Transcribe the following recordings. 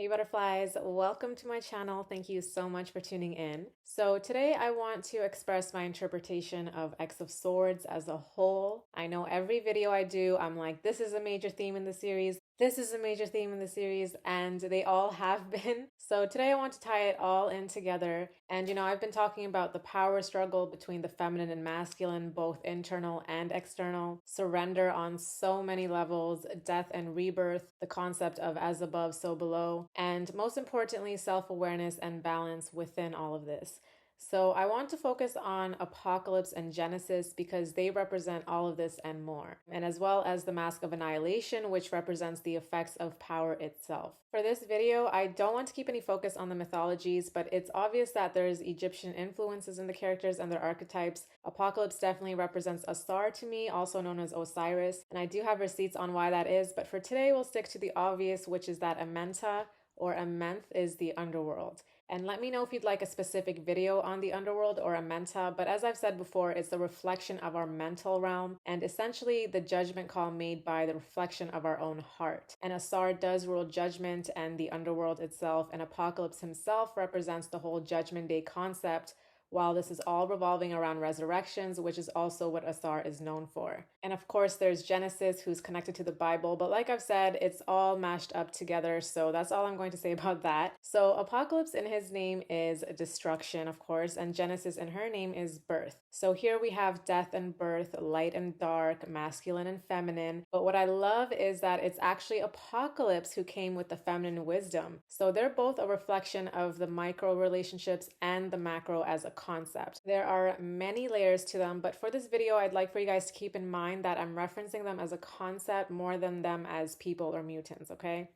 Hey butterflies, welcome to my channel. Thank you so much for tuning in. So today I want to express my interpretation of X of Swords as a whole. I know every video I do, I'm like, this is a major theme in the series. This is a major theme in the series, and they all have been. So today I want to tie it all in together. And I've been talking about the power struggle between the feminine and masculine, both internal and external, surrender on so many levels, death and rebirth, the concept of as above, so below, and most importantly, self-awareness and balance within all of this. So I want to focus on Apocalypse and Genesis because they represent all of this and more, and as well as the Mask of Annihilation, which represents the effects of power itself. For this video, I don't want to keep any focus on the mythologies, but it's obvious that there's Egyptian influences in the characters and their archetypes. Apocalypse definitely represents Asar to me, also known as Osiris, and I do have receipts on why that is, but for today we'll stick to the obvious, which is that Amenta or Amenth is the underworld. And let me know if you'd like a specific video on the underworld or Amenta, but as I've said before, it's the reflection of our mental realm and essentially the judgment call made by the reflection of our own heart. And Asar does rule judgment and the underworld itself, and Apocalypse himself represents the whole Judgment Day concept, while this is all revolving around resurrections, which is also what Asar is known for. And of course, there's Genesis, who's connected to the Bible, but like I've said, it's all mashed up together, so that's all I'm going to say about that. So Apocalypse in his name is destruction, of course, and Genesis in her name is birth. So here we have death and birth, light and dark, masculine and feminine, but what I love is that it's actually Apocalypse who came with the feminine wisdom. So they're both a reflection of the micro relationships and the macro as a concept. There are many layers to them, but for this video, I'd like for you guys to keep in mind that I'm referencing them as a concept more than them as people or mutants, okay?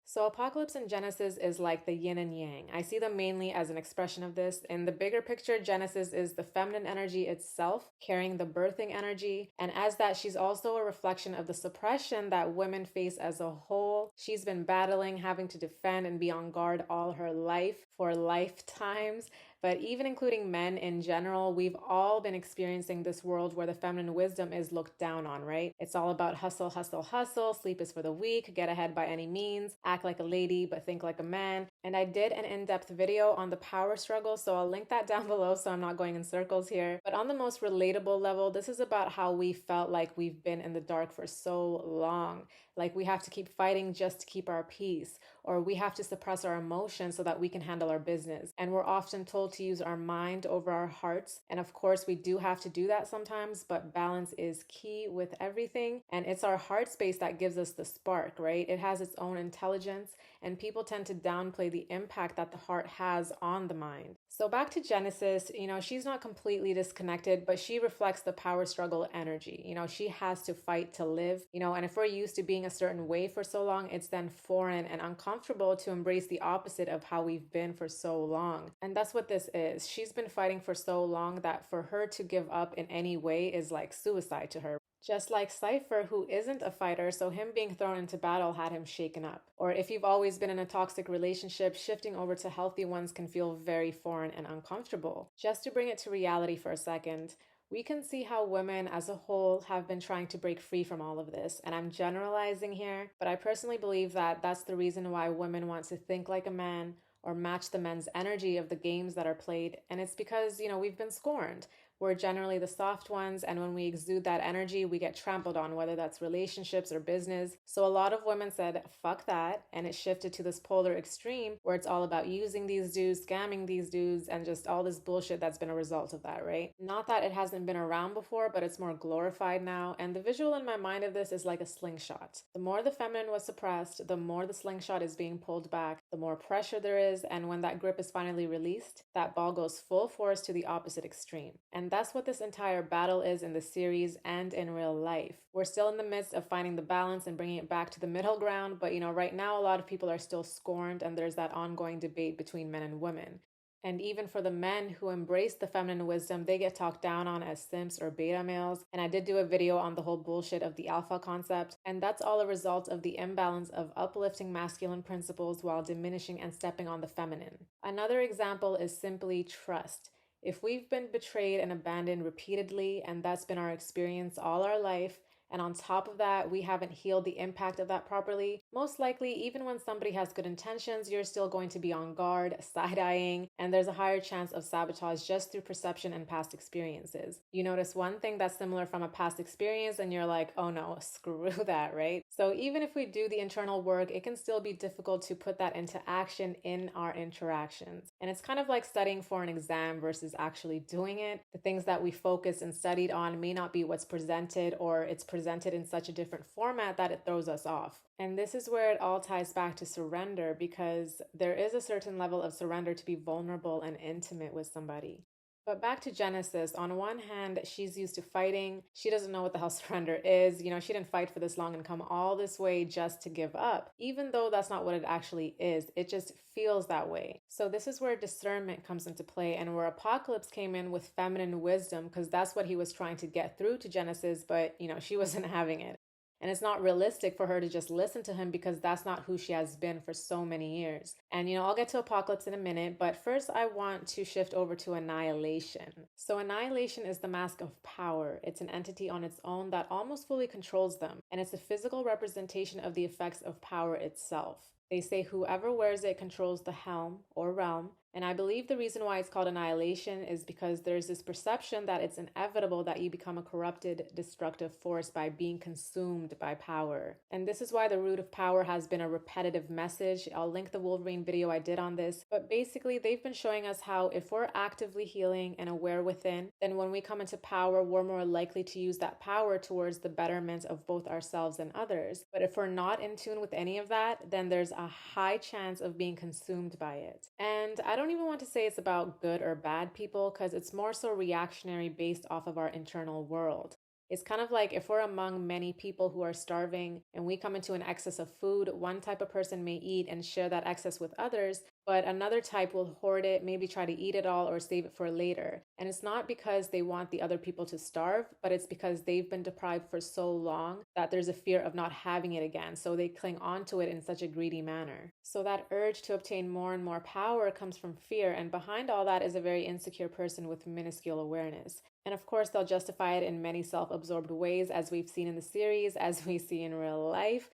So Apocalypse in Genesis is like the yin and yang. I see them mainly as an expression of this. In the bigger picture, Genesis is the feminine energy itself, carrying the birthing energy. And as that, she's also a reflection of the suppression that women face as a whole. She's been battling, having to defend and be on guard all her life for lifetimes. But even including men in general, we've all been experiencing this world where the feminine wisdom is looked down on, right? It's all about hustle, hustle, hustle, sleep is for the weak, get ahead by any means, act like a lady, but think like a man. And I did an in-depth video on the power struggle, so I'll link that down below so I'm not going in circles here. But on the most relatable level, this is about how we felt like we've been in the dark for so long. Like we have to keep fighting just to keep our peace, or we have to suppress our emotions so that we can handle our business. And we're often told to use our mind over our hearts. And of course, we do have to do that sometimes, but balance is key with everything. And it's our heart space that gives us the spark, right? It has its own intelligence, and people tend to downplay the impact that the heart has on the mind. So back to Genesis, she's not completely disconnected, but she reflects the power struggle energy. She has to fight to live, and if we're used to being a certain way for so long, it's then foreign and uncomfortable to embrace the opposite of how we've been for so long. And that's what this is. She's been fighting for so long that for her to give up in any way is like suicide to her. Just like Cypher, who isn't a fighter, so him being thrown into battle had him shaken up. Or if you've always been in a toxic relationship, shifting over to healthy ones can feel very foreign and uncomfortable. Just to bring it to reality for a second, we can see how women as a whole have been trying to break free from all of this. And I'm generalizing here, but I personally believe that that's the reason why women want to think like a man or match the men's energy of the games that are played. And it's because, we've been scorned. We're generally the soft ones, and when we exude that energy, we get trampled on, whether that's relationships or business. So a lot of women said, fuck that, and it shifted to this polar extreme where it's all about using these dudes, scamming these dudes, and just all this bullshit that's been a result of that, right? Not that it hasn't been around before, but it's more glorified now, and the visual in my mind of this is like a slingshot. The more the feminine was suppressed, the more the slingshot is being pulled back, the more pressure there is, and when that grip is finally released, that ball goes full force to the opposite extreme. And that's what this entire battle is in the series and in real life. We're still in the midst of finding the balance and bringing it back to the middle ground, but right now a lot of people are still scorned, and there's that ongoing debate between men and women. And even for the men who embrace the feminine wisdom, they get talked down on as simps or beta males. And I did do a video on the whole bullshit of the alpha concept. And that's all a result of the imbalance of uplifting masculine principles while diminishing and stepping on the feminine. Another example is simply trust. If we've been betrayed and abandoned repeatedly, and that's been our experience all our life, and on top of that, we haven't healed the impact of that properly, Most likely, even when somebody has good intentions, you're still going to be on guard, side eyeing, and there's a higher chance of sabotage just through perception and past experiences. You notice one thing that's similar from a past experience, and you're like, oh no, screw that, right? So, even if we do the internal work, it can still be difficult to put that into action in our interactions. And it's kind of like studying for an exam versus actually doing it. The things that we focused and studied on may not be what's presented, or it's presented in such a different format that it throws us off. And this is where it all ties back to surrender, because there is a certain level of surrender to be vulnerable and intimate with somebody. But back to Genesis, on one hand, she's used to fighting. She doesn't know what the hell surrender is. She didn't fight for this long and come all this way just to give up, even though that's not what it actually is. It just feels that way. So this is where discernment comes into play, and where Apocalypse came in with feminine wisdom, because that's what he was trying to get through to Genesis, but she wasn't having it. And it's not realistic for her to just listen to him, because that's not who she has been for so many years. And I'll get to Apocalypse in a minute, but first I want to shift over to Annihilation. So Annihilation is the mask of power. It's an entity on its own that almost fully controls them, and it's a physical representation of the effects of power itself. They say whoever wears it controls the helm or realm. And I believe the reason why it's called Annihilation is because there's this perception that it's inevitable that you become a corrupted, destructive force by being consumed by power. And this is why the root of power has been a repetitive message. I'll link the Wolverine video I did on this. But basically, they've been showing us how if we're actively healing and aware within, then when we come into power, we're more likely to use that power towards the betterment of both ourselves and others. But if we're not in tune with any of that, then there's a high chance of being consumed by it. And I don't even want to say it's about good or bad people, because it's more so reactionary based off of our internal world. It's kind of like if we're among many people who are starving and we come into an excess of food, one type of person may eat and share that excess with others, but another type will hoard it, maybe try to eat it all or save it for later. And it's not because they want the other people to starve, but it's because they've been deprived for so long that there's a fear of not having it again. So they cling onto it in such a greedy manner. So that urge to obtain more and more power comes from fear. And behind all that is a very insecure person with minuscule awareness. And of course, they'll justify it in many self-absorbed ways, as we've seen in the series, as we see in real life.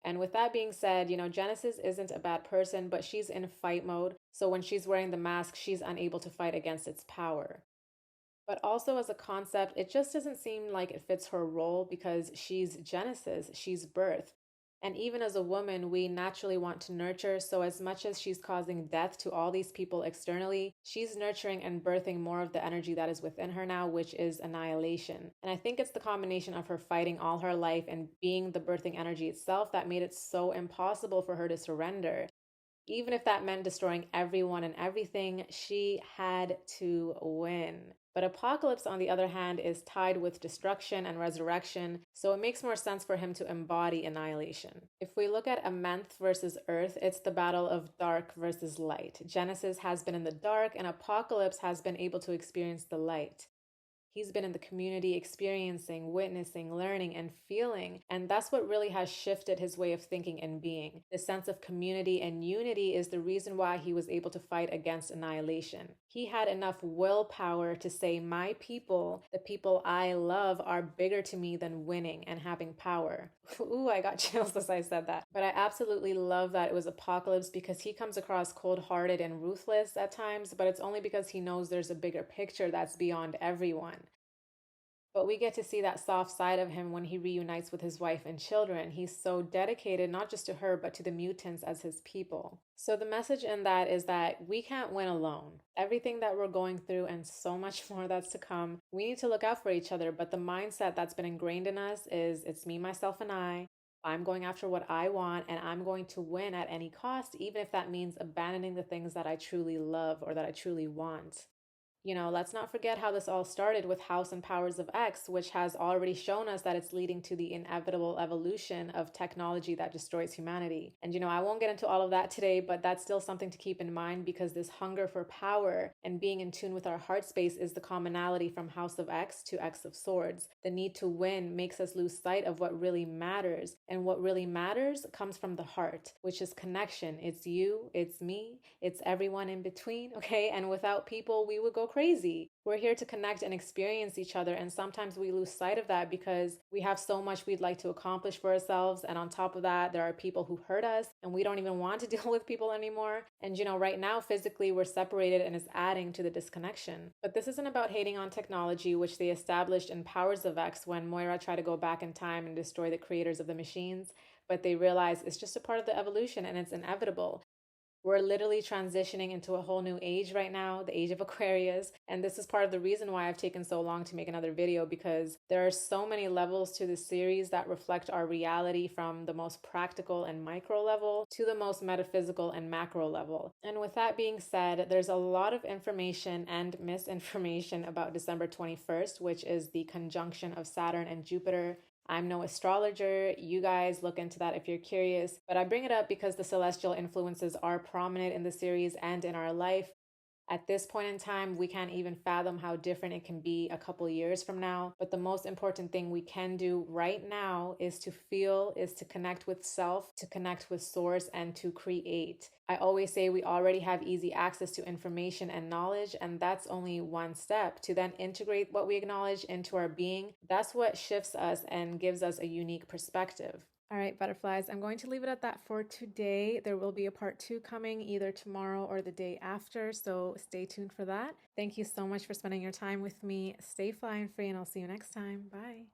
And with that being said, Genesis isn't a bad person, but she's in fight mode. So when she's wearing the mask, she's unable to fight against its power. But also as a concept, it just doesn't seem like it fits her role, because she's Genesis, she's birth. And even as a woman, we naturally want to nurture. So as much as she's causing death to all these people externally, she's nurturing and birthing more of the energy that is within her now, which is annihilation. And I think it's the combination of her fighting all her life and being the birthing energy itself that made it so impossible for her to surrender. Even if that meant destroying everyone and everything, she had to win. But Apocalypse, on the other hand, is tied with destruction and resurrection, so it makes more sense for him to embody annihilation. If we look at Amenth versus Earth, it's the battle of dark versus light. Genesis has been in the dark, and Apocalypse has been able to experience the light. He's been in the community experiencing, witnessing, learning, and feeling. And that's what really has shifted his way of thinking and being. The sense of community and unity is the reason why he was able to fight against annihilation. He had enough willpower to say, my people, the people I love, are bigger to me than winning and having power. Ooh, I got chills as I said that. But I absolutely love that it was Apocalypse, because he comes across cold-hearted and ruthless at times, but it's only because he knows there's a bigger picture that's beyond everyone. But we get to see that soft side of him when he reunites with his wife and children. He's so dedicated, not just to her, but to the mutants as his people. So the message in that is that we can't win alone. Everything that we're going through and so much more that's to come, we need to look out for each other. But the mindset that's been ingrained in us is it's me, myself, and I. I'm going after what I want, and I'm going to win at any cost, even if that means abandoning the things that I truly love or that I truly want. Let's not forget how this all started with House and Powers of X, which has already shown us that it's leading to the inevitable evolution of technology that destroys humanity. And I won't get into all of that today, but that's still something to keep in mind, because this hunger for power and being in tune with our heart space is the commonality from House of X to X of Swords. The need to win makes us lose sight of what really matters. And what really matters comes from the heart, which is connection. It's you, it's me, it's everyone in between, okay? And without people, we would go crazy. We're here to connect and experience each other. And sometimes we lose sight of that because we have so much we'd like to accomplish for ourselves. And on top of that, there are people who hurt us and we don't even want to deal with people anymore. And right now, physically, we're separated and it's adding to the disconnection. But this isn't about hating on technology, which they established in Powers of X when Moira tried to go back in time and destroy the creators of the machines. But they realize it's just a part of the evolution and it's inevitable. We're literally transitioning into a whole new age right now, the Age of Aquarius. And this is part of the reason why I've taken so long to make another video, because there are so many levels to this series that reflect our reality, from the most practical and micro level to the most metaphysical and macro level. And with that being said, there's a lot of information and misinformation about December 21st, which is the conjunction of Saturn and Jupiter. I'm no astrologer. You guys look into that if you're curious. But I bring it up because the celestial influences are prominent in the series and in our life. At this point in time, we can't even fathom how different it can be a couple years from now. But the most important thing we can do right now is to feel, is to connect with self, to connect with source, and to create. I always say we already have easy access to information and knowledge, and that's only one step. To then integrate what we acknowledge into our being, that's what shifts us and gives us a unique perspective. All right, butterflies, I'm going to leave it at that for today. There will be a part 2 coming either tomorrow or the day after, so stay tuned for that. Thank you so much for spending your time with me. Stay flying free, and I'll see you next time. Bye.